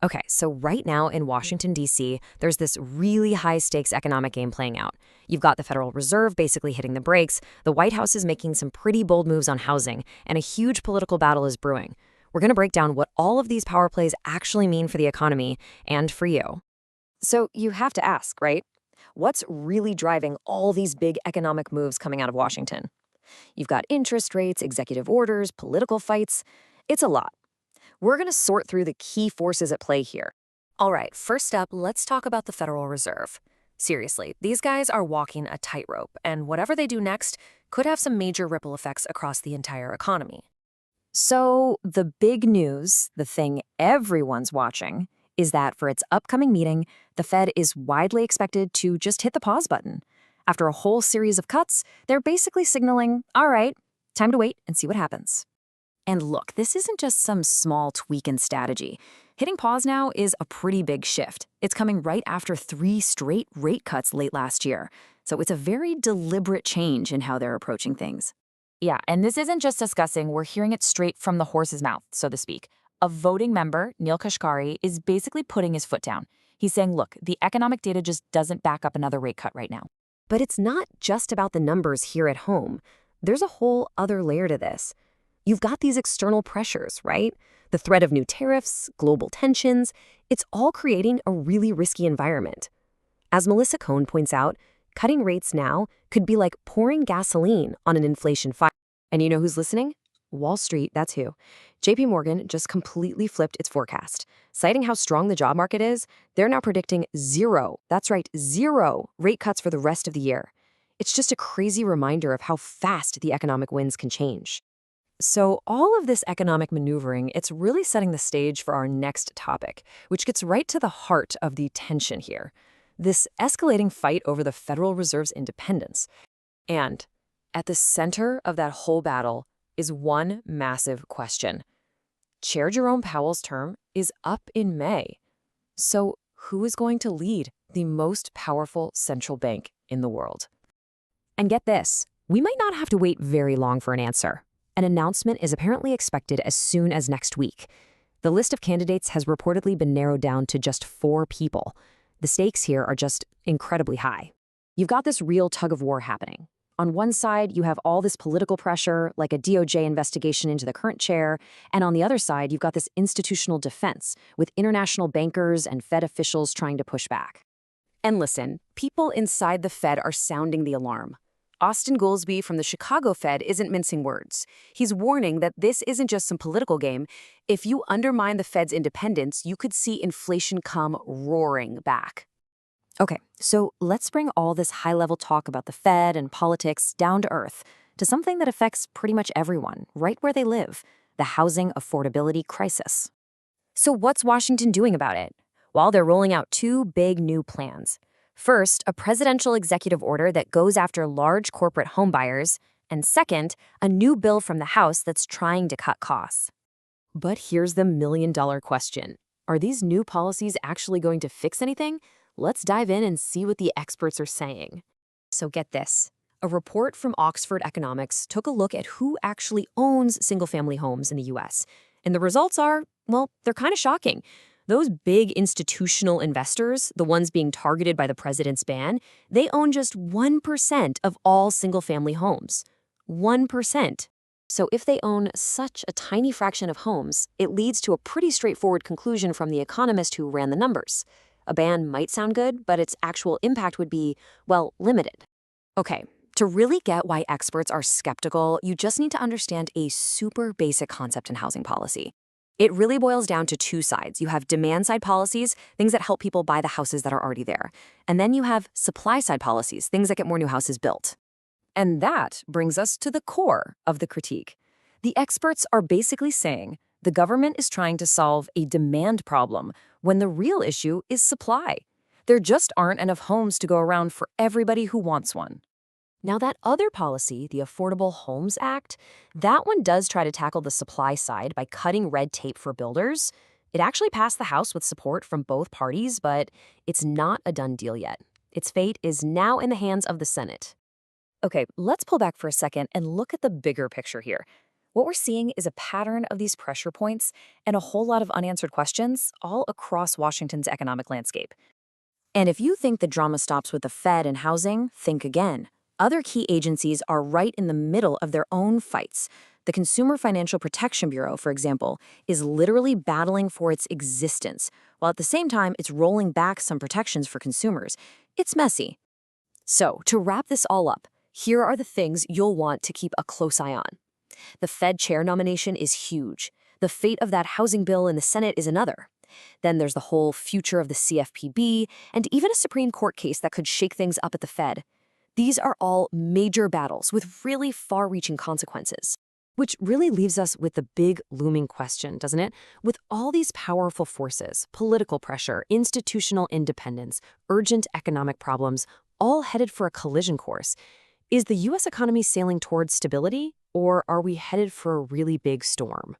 Okay, so right now in Washington, D.C., there's this really high stakes economic game playing out. You've got the Federal Reserve basically hitting the brakes, the White House is making some pretty bold moves on housing, and a huge political battle is brewing. We're going to break down what all of these power plays actually mean for the economy and for you. So you have to ask, right? What's really driving all these big economic moves coming out of Washington? You've got interest rates, executive orders, political fights. It's a lot. We're going to sort through the key forces at play here. All right, first up, let's talk about the Federal Reserve. Seriously, these guys are walking a tightrope, and whatever they do next could have some major ripple effects across the entire economy. So, the big news, the thing everyone's watching, is that for its upcoming meeting, the Fed is widely expected to just hit the pause button. After a whole series of cuts, they're basically signaling, all right, time to wait and see what happens. And look, this isn't just some small tweak in strategy. Hitting pause now is a pretty big shift. It's coming right after 3 straight rate cuts late last year. So it's a very deliberate change in how they're approaching things. Yeah, and this isn't just discussing, we're hearing it straight from the horse's mouth, so to speak. A voting member, Neil Kashkari, is basically putting his foot down. He's saying, look, the economic data just doesn't back up another rate cut right now. But it's not just about the numbers here at home. There's a whole other layer to this. You've got these external pressures, right? The threat of new tariffs, global tensions, it's all creating a really risky environment. As Melissa Cohn points out, cutting rates now could be like pouring gasoline on an inflation fire. And you know who's listening? Wall Street, that's who. JP Morgan just completely flipped its forecast. Citing how strong the job market is, they're now predicting zero, that's right, zero rate cuts for the rest of the year. It's just a crazy reminder of how fast the economic winds can change. So all of this economic maneuvering, it's really setting the stage for our next topic, which gets right to the heart of the tension here. This escalating fight over the Federal Reserve's independence. And at the center of that whole battle is one massive question. Chair Jerome Powell's term is up in May. So who is going to lead the most powerful central bank in the world? And get this, we might not have to wait very long for an answer. An announcement is apparently expected as soon as next week. The list of candidates has reportedly been narrowed down to just 4 people. The stakes here are just incredibly high. You've got this real tug-of-war happening. On one side, you have all this political pressure, like a DOJ investigation into the current chair, and on the other side, you've got this institutional defense, with international bankers and Fed officials trying to push back. And listen, people inside the Fed are sounding the alarm. Austin Goolsbee from the Chicago Fed isn't mincing words. He's warning that this isn't just some political game. If you undermine the Fed's independence, you could see inflation come roaring back. Okay, so let's bring all this high-level talk about the Fed and politics down to earth, to something that affects pretty much everyone, right where they live, the housing affordability crisis. So what's Washington doing about it? Well, they're rolling out 2 big new plans. First, a presidential executive order that goes after large corporate homebuyers, and second, a new bill from the House that's trying to cut costs. But here's the million-dollar question. Are these new policies actually going to fix anything? Let's dive in and see what the experts are saying. So get this. A report from Oxford Economics took a look at who actually owns single-family homes in the U.S. And the results are, well, they're kind of shocking. Those big institutional investors, the ones being targeted by the president's ban, they own just 1% of all single-family homes. 1%. So if they own such a tiny fraction of homes, it leads to a pretty straightforward conclusion from the economist who ran the numbers. A ban might sound good, but its actual impact would be, well, limited. Okay, to really get why experts are skeptical, you just need to understand a super basic concept in housing policy. It really boils down to 2 sides. You have demand-side policies, things that help people buy the houses that are already there. And then you have supply-side policies, things that get more new houses built. And that brings us to the core of the critique. The experts are basically saying the government is trying to solve a demand problem when the real issue is supply. There just aren't enough homes to go around for everybody who wants one. Now, that other policy, the Affordable Homes Act, that one does try to tackle the supply side by cutting red tape for builders. It actually passed the House with support from both parties, but it's not a done deal yet. Its fate is now in the hands of the Senate. Okay, let's pull back for a second and look at the bigger picture here. What we're seeing is a pattern of these pressure points and a whole lot of unanswered questions all across Washington's economic landscape. And if you think the drama stops with the Fed and housing, think again. Other key agencies are right in the middle of their own fights. The Consumer Financial Protection Bureau, for example, is literally battling for its existence, while at the same time it's rolling back some protections for consumers. It's messy. So, to wrap this all up, here are the things you'll want to keep a close eye on. The Fed chair nomination is huge. The fate of that housing bill in the Senate is another. Then there's the whole future of the CFPB, and even a Supreme Court case that could shake things up at the Fed. These are all major battles with really far-reaching consequences. Which really leaves us with the big looming question, doesn't it? With all these powerful forces, political pressure, institutional independence, urgent economic problems, all headed for a collision course, is the U.S. economy sailing towards stability, or are we headed for a really big storm?